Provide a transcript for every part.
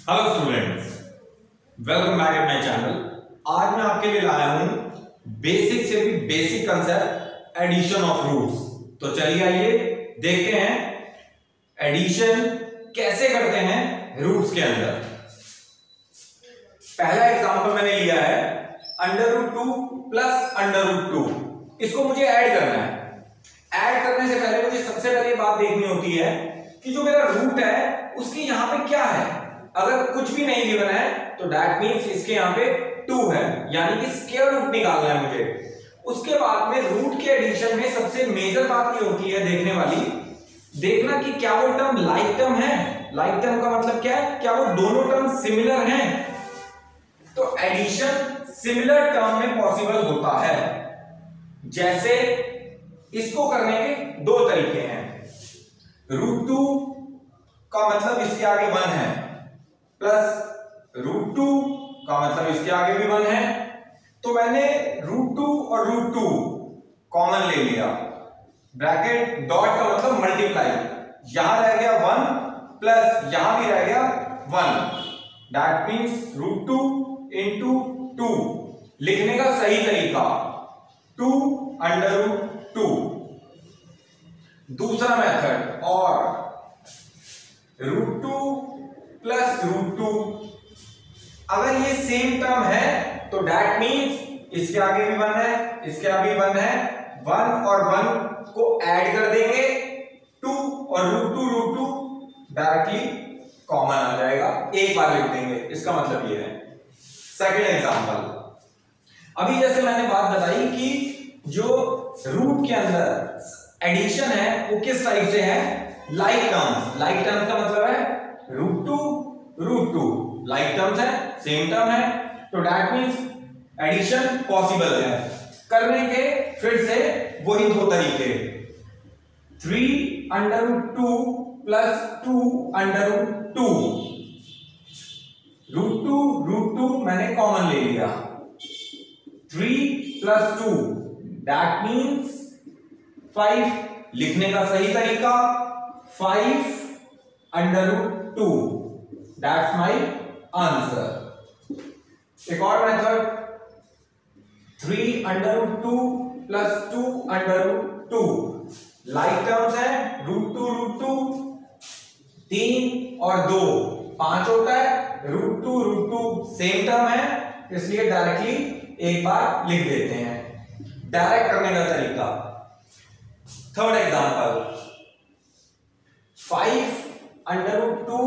Hello students, welcome back at my channel. आज मैं आपके लिए लाया हूं बेसिक से भी basic concept addition of roots. तो चलिए आइए देखते हैं एडिशन कैसे करते हैं रूट्स के अंदर। पहला एग्जांपल मैंने लिया है √2 प्लस √2। इसको मुझे ऐड करना है। ऐड करने से पहले मुझे सबसे पहले बात देखनी होती है कि जो मेरा रूट है उसकी यहां पे क्या है। अगर कुछ भी नहीं गिवन है तो दैट मींस इसके यहां पे 2 है, यानी कि स्क्वायर रूट निकालना है मुझे। उसके बाद में रूट के एडिशन में सबसे मेजर बात ये होती है देखने वाली, देखना कि क्या वो टर्म लाइक टर्म है। लाइक टर्म का मतलब क्या है, क्या वो दोनों टर्म सिमिलर हैं। तो एडिशन सिमिलर टर्म में पॉसिबल होता है। जैसे इसको करने के दो तरीके हैं। √2 का मतलब इसके आगे 1 है, प्लस √2 का मतलब इसके आगे भी 1 है। तो मैंने √2 और √2 कॉमन ले लिया। ब्रैकेट डॉट का मतलब मल्टीप्लाई, यहां रह गया 1 प्लस यहां भी रह गया 1। That means √2 into 2। लिखने का सही तरीका 2√2। दूसरा मेथड और √2 प्लस √2। अगर ये सेम टर्म है तो दैट मींस इसके आगे भी 1 है, इसके आगे भी 1 है। 1 और 1 को ऐड कर देंगे, 2 और √2 डायरेक्टली कॉमन आ जाएगा, एक बार लिख देंगे। इसका मतलब ये है। सेकंड एग्जांपल, अभी जैसे मैंने बात बताई कि जो रूट के अंदर एडिशन है वो किस टाइप से है, लाइक टर्म्स। लाइक टर्म्स का मतलब है √2 लाइक टर्म्स है, सेम टर्म है, तो दैट मींस एडिशन पॉसिबल है। करने के फिर से वही दो तरीके, 3√2 प्लस 2√2। √2 मैंने कॉमन ले लिया, 3 प्लस 2 दैट मींस 5। लिखने का सही तरीका 5√2। That's my answer. एक और मेथड 3√2 प्लस 2√2। लाइक टर्म्स है, √2 3 और 2 5 होता है। √2 सेम टर्म है, इसलिए डायरेक्टली एक बार लिख देते हैं। डायरेक्ट करने का तरीका। Third example 5√2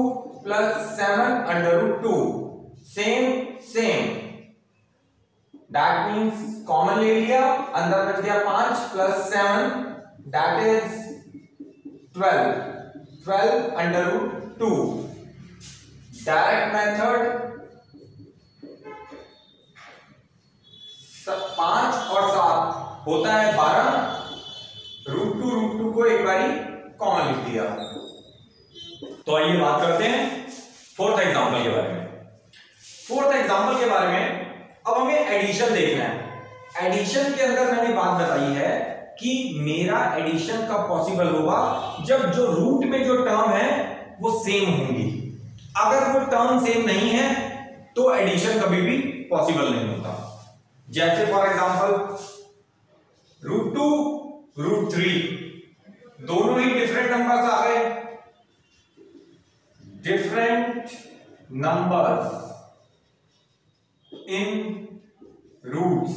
plus 7√2। Same that means common ले लिया, अंदर बच गया 5 plus 7 that is 12√2। Direct method 5 और 7 होता है 12। √2 को एक बारी कॉमन लिख दिया। तो आइए बात करते हैं फोर्थ एग्जांपल के बारे में। फोर्थ एग्जांपल के बारे में अब हमें एडिशन देखना है। एडिशन के अंदर मैंने बात बताई है कि मेरा एडिशन कब पॉसिबल होगा, जब जो रूट में जो टर्म है वो सेम होंगी। अगर वो टर्म सेम नहीं है तो एडिशन कभी भी पॉसिबल नहीं होता। जैसे फॉर एग्जांपल √2 √3 दोनों ही डिफरेंट नंबर्स आ गए, different numbers in roots,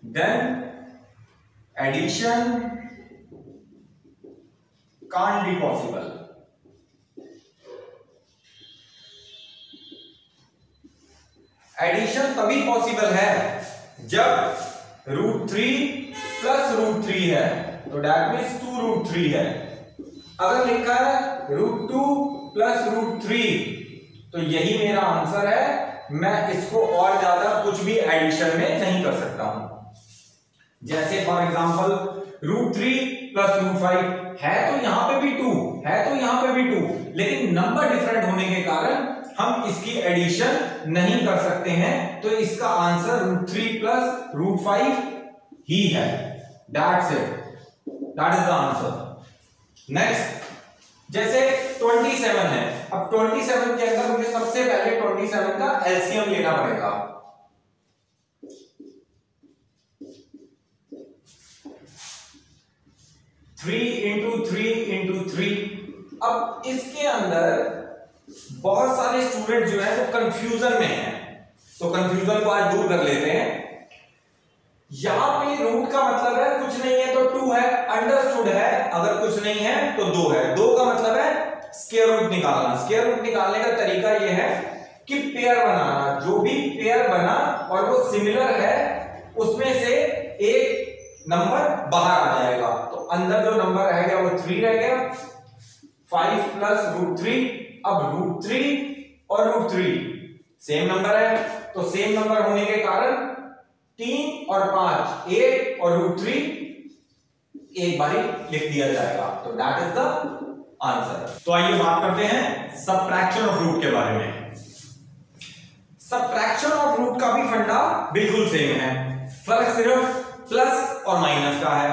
then addition can't be possible. Addition तभी पॉसिबल है जब √3 प्लस √3 है, तो दैट मींस 2√3 है। अगर लिखा है √2 प्लस √3 तो यही मेरा आंसर है। मैं इसको और ज्यादा कुछ भी एडिशन में नहीं कर सकता हूं। जैसे फॉर एग्जांपल √3 प्लस √5 है तो यहां पे भी 2 है, तो यहां पे भी 2, लेकिन नंबर डिफरेंट होने के कारण हम इसकी एडिशन नहीं कर सकते हैं। तो इसका आंसर √3 प्लस √5 ही है। That's it, that is the answer. Next, जैसे 27 है। अब 27 के अंदर मुझे सबसे पहले 27 का एलसीएम लेना पड़ेगा। Three into three. अब इसके अंदर बहुत सारे स्टूडेंट जो है वो कंफ्यूजन में हैं, तो कंफ्यूजन को आज दूर कर लेते हैं। यहां पे रूट का मतलब है कुछ नहीं है तो 2 है, अंडरस्टूड है अगर कुछ नहीं है तो 2 है। 2 का मतलब है स्क्वायर रूट निकालना। स्क्वायर रूट निकालने का तरीका यह है कि पेयर बनाना, जो भी पेयर बना और वो सिमिलर है उसमें से एक नंबर बाहर आ जाएगा, तो अंदर जो नंबर रह गया वो 3 रह गया। 5 प्लस √3। अब √3 और √3 सेम नंबर है, तो सेम नंबर होने के कारण 3 और 5 8 और √3 एक बार लिख दिया जाएगा, तो दैट इज द आंसर। तो आइए बात करते हैं सबट्रैक्शन ऑफ रूट के बारे में। सबट्रैक्शन ऑफ रूट का भी फंडा बिल्कुल सेम है, फर्क सिर्फ प्लस और माइनस का है।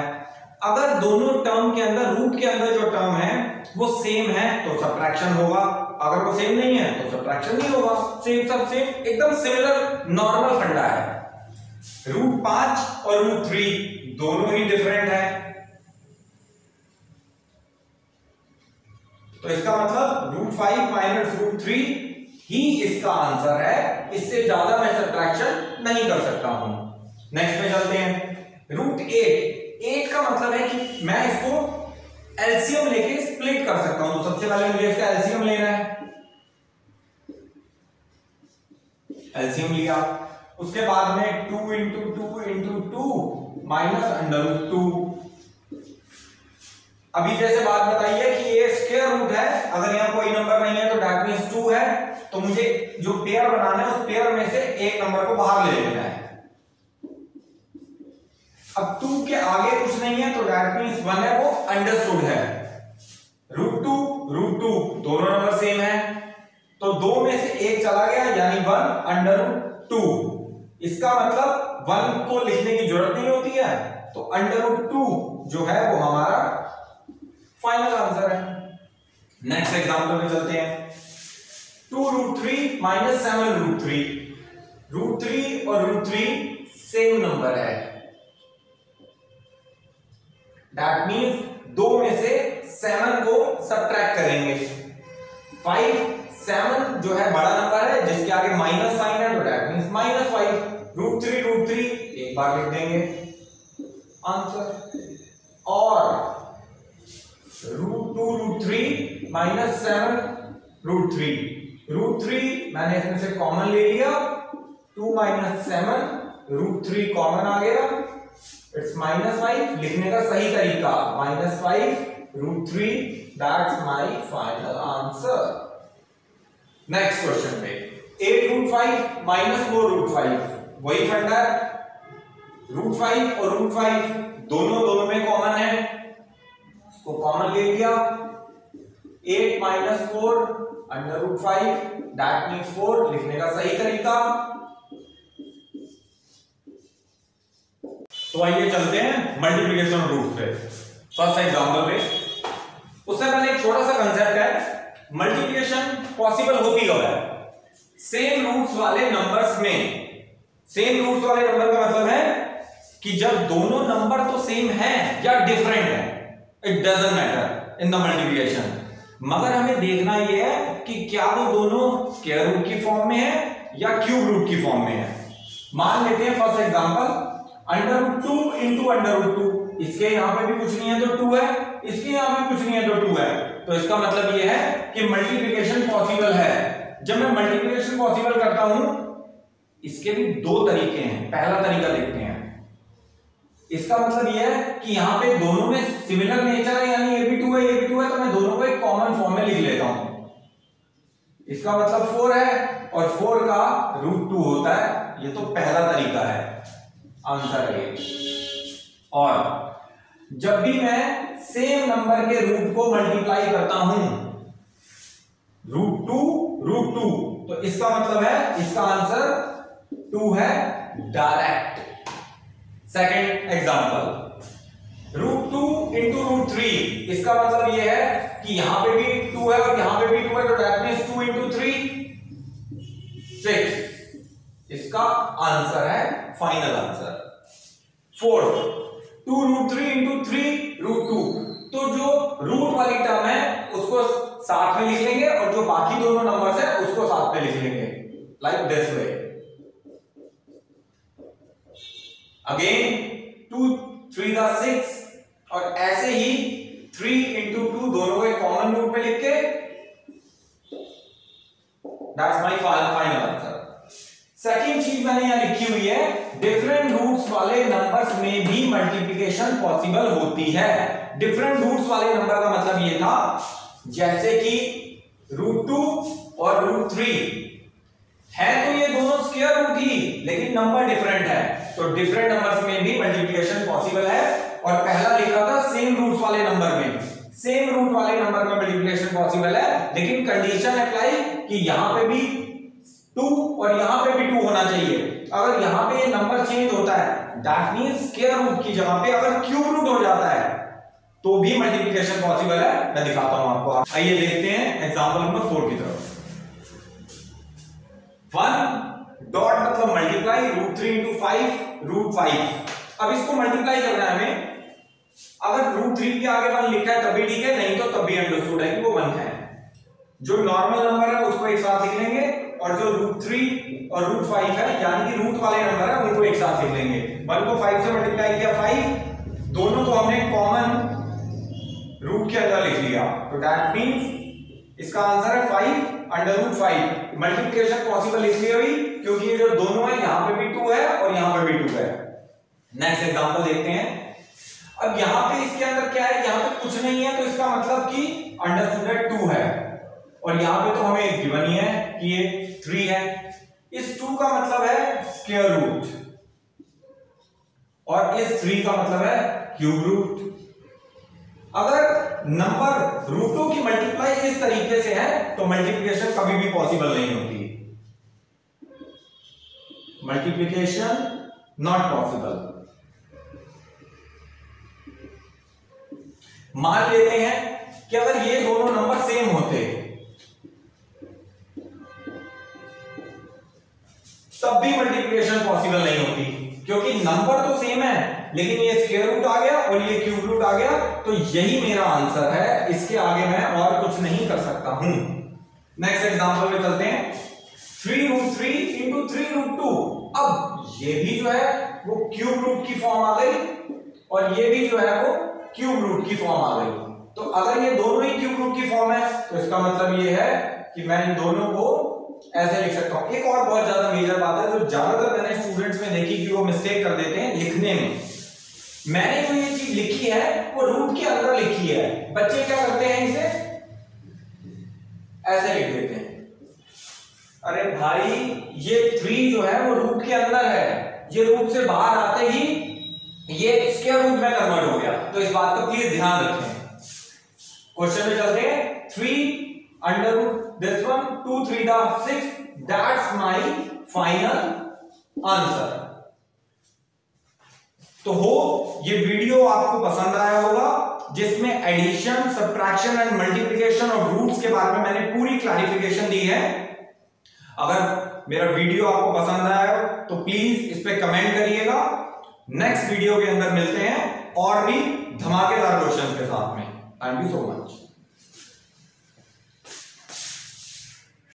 अगर दोनों टर्म के अंदर रूट के अंदर जो टर्म है वो सेम है तो सबट्रैक्शन होगा, अगर वो सेम नहीं है तो सबट्रैक्शन नहीं होगा। सेम सब सेम, एकदम सिमिलर नॉर्मल फंडा है। √5 और √3 दोनों ही डिफरेंट है, तो इसका मतलब √5 माइनस √3 ही इसका आंसर है, इससे ज्यादा मैं सबट्रैक्शन नहीं कर सकता हूं। नेक्स्ट पे चलते हैं। √8 का मतलब है कि मैं इसको एलसीएम लेके स्प्लिट कर सकता हूं, तो सबसे पहले मुझे इसका एलसीएम लेना है। एलसीएम लिया, उसके बाद में 2 इंटू 2 माइनस √2। अभी जैसे बात बताई है कि ये स्क्वायर रूट है, अगर यहां कोई नंबर नहीं है तो दैट मींस 2 है, तो मुझे जो पेयर बनाना है उस पेयर में से एक नंबर को बाहर ले लेना है। अब 2 के आगे कुछ नहीं है तो दैट मींस 1 है, वो अंडरस्टूड है। √2 दोनों नंबर सेम है, तो 2 में से एक चला गया यानी 1/2। इसका मतलब 1 को लिखने की जरूरत नहीं होती है, तो √2 जो है वो हमारा फाइनल आंसर है। नेक्स्ट एग्जांपल में चलते हैं। 2√3 माइनस 7√3। √3 और √3 सेम नंबर है, दैट मींस 2 में से 7 को सबट्रैक्ट करेंगे। 5 7 जो है बड़ा नंबर है जिसके आगे माइनस साइन है, तो दैट मींस -5। √3 एक बार लिख देंगे आंसर। और √2 माइनस 7 √3 मैंने इसमें से कॉमन ले लिया, 2 माइनस 7 √3 कॉमन आ गया, इट्स -5। लिखने का सही तरीका -5 √3, that's my final answer. Next question पे 8√5 माइनस 4√5 वही फंडा है। √5 और √5 दोनों में कॉमन है, उसको कॉमन ले लिया। 8 माइनस 4 √5 दैट मींस 4, लिखने का सही तरीका। तो आइए चलते हैं मल्टीप्लिकेशन रूट पे। फर्स्ट एग्जांपल पे उससे पहले एक छोटा सा कंसेप्ट है, मल्टीप्लिकेशन पॉसिबल होती कब है? सेम रूट्स वाले नंबर्स में। सेम रूट्स वाले नंबर का मतलब है कि जब दोनों नंबर तो सेम हैं या डिफरेंट है, it doesn't matter in the multiplication, मगर हमें देखना यह है कि क्या वो दोनों स्क्वायर रूट की फॉर्म में है या क्यूब रूट की फॉर्म में है। मान लेते हैं फर्स्ट एग्जांपल √2 इंटू √2, इसके यहां पे भी कुछ नहीं है तो 2 है, इसके यहां पे कुछ नहीं है तो 2 है, तो इसका मतलब यह है कि मल्टीप्लिकेशन पॉसिबल है। जब मैं मल्टीप्लिकेशन पॉसिबल करता हूं, इसके भी दो तरीके हैं। पहला तरीका देखते हैं, इसका मतलब यह है कि यहां पे दोनों में सिमिलर नेचर है, यानी ये भी 2 है ये भी 2 है, तो मैं दोनों को एक कॉमन फॉर्म में लिख लेता हूं। इसका मतलब 4 है और 4 का √2 होता है, ये तो पहला तरीका है, आंसर है। और जब भी मैं सेम नंबर के रूट को मल्टीप्लाई करता हूं, √2 तो इसका मतलब है इसका आंसर 2 है डायरेक्ट। सेकंड एग्जांपल √2 इंटू √3, इसका मतलब ये है कि यहां पे भी 2 है और यहां पे भी 2 है, तो दैट मींस 2 इंटू 3 6। इसका आंसर है फाइनल आंसर। फोर्थ, 2√3 इंटू 3√2, तो जो रूट वाली टर्म है उसको साथ में लिख लेंगे और जो बाकी दोनों नंबर्स है उसको साथ में लिख लेंगे, लाइक दिस वे। अगेन 2 3 दा 6, और ऐसे ही 3 इंटू 2 दोनों को एक कॉमन रूट में लिख के that's my final answer. Second चीज मैंने यहां लिखी हुई है, डिफरेंट रूट्स वाले नंबर्स में भी मल्टीप्लिकेशन पॉसिबल होती है। डिफरेंट रूट्स वाले नंबर का मतलब ये था जैसे कि √2 और √3 है, तो ये दोनों स्क्वायर रूट ही, लेकिन नंबर डिफरेंट है, तो डिफरेंट नंबर्स में भी मल्टीप्लिकेशन पॉसिबल है। और पहला लिखा था सेम रूट्स वाले नंबर में, सेम रूट वाले नंबर में मल्टीप्लिकेशन पॉसिबल है, लेकिन कंडीशन अप्लाई कि यहां पे भी 2 और यहां पे भी 2 होना चाहिए। अगर यहां पे ये नंबर चेंज होता है दैट मींस स्क्वायर रूट की जगह पे अगर क्यूब रूट हो जाता है तो भी मल्टीप्लिकेशन पॉसिबल है। मैं दिखाता हूं आपको, आइए देखते हैं एग्जांपल नंबर 4 की तरफ। 1 डॉट मतलब मल्टीप्लाई √3 इंटू 5 √5। अब इसको मल्टीप्लाई करना है हमें, अगर √3 के आगे 1 लिखा है तब भी ठीक है, नहीं तो तब भी अंडरस्टूड है कि वो 1 है। जो नॉर्मल नंबर है उसको एक साथ लिख लेंगे और जो √3 और √5 है यानी कि रूट वाले नंबर है उनको एक साथ लिख लेंगे। 1 को 5 से मल्टीप्लाई किया 5, दोनों को हमने कॉमन रूट के अंदर लिख लिया, तो दैट मींस इसका आंसर है 5 √5। मल्टीप्लिकेशन पॉसिबल इसलिए हुई क्योंकि ये जो दोनों है यहां पे भी 2 है और यहां पे भी 2 है। नेक्स्ट एग्जांपल देखते हैं। अब यहां पे इसके अंदर क्या है, यहां पे कुछ नहीं है, तो इसका मतलब कि अंडरस्टूड 2 है, और यहां पे तो हमें गिवन ही है कि ये 3 है। इस 2 का मतलब है स्क्वायर रूट और इस 3 का मतलब है क्यूब रूट। अगर नंबर रूटों की मल्टीप्लाई इस तरीके से है तो मल्टीप्लिकेशन कभी भी पॉसिबल नहीं होती, मल्टीप्लिकेशन नॉट पॉसिबल। मान लेते हैं कि अगर ये दोनों नंबर सेम होते तब भी मल्टीप्लिकेशन पॉसिबल नहीं होती, क्योंकि नंबर तो सेम है लेकिन ये स्क्वायर रूट आ गया और ये क्यूब रूट आ गया, तो यही मेरा आंसर है, इसके आगे मैं और कुछ नहीं कर सकता हूं। नेक्स्ट एग्जांपल में चलते हैं। 3√3 इंटू 3√2। अब ये भी जो है वो क्यूब रूट की फॉर्म आ गई और ये भी जो है वो क्यूब रूट की फॉर्म आ गई। तो अगर ये दोनों ही क्यूब रूट की फॉर्म है तो इसका मतलब ये है कि मैं इन दोनों को ऐसे लिख सकता हूं। एक और बहुत ज्यादा मेजर बात है जो ज्यादातर मैंने स्टूडेंट्स में देखी कि वो मिस्टेक कर देते हैं लिखने में। मैंने जो ये चीज लिखी है वो रूट के अंदर लिखी है, बच्चे क्या करते हैं इसे ऐसे लिख देते हैं। अरे भाई ये 3 जो है वो रूट के अंदर है, ये रूट से बाहर आते ही ये स्क्वायर रूट में कन्वर्ट हो गया, तो इस बात को प्लीज ध्यान रखें। क्वेश्चन में चलते हैं। 3 अंडर रूट दिस वन 2 3 दा 6, दैट्स माय फाइनल आंसर। तो हो ये वीडियो आपको पसंद आया होगा जिसमें एडिशन, सब्ट्रैक्शन एंड मल्टीप्लिकेशन और रूट्स के बारे में मैंने पूरी क्लैरिफिकेशन दी है। अगर मेरा वीडियो आपको पसंद आया तो प्लीज इस पे कमेंट करिएगा। नेक्स्ट वीडियो के अंदर मिलते हैं और भी धमाकेदार क्वेश्चंस के साथ में। Thank you so much.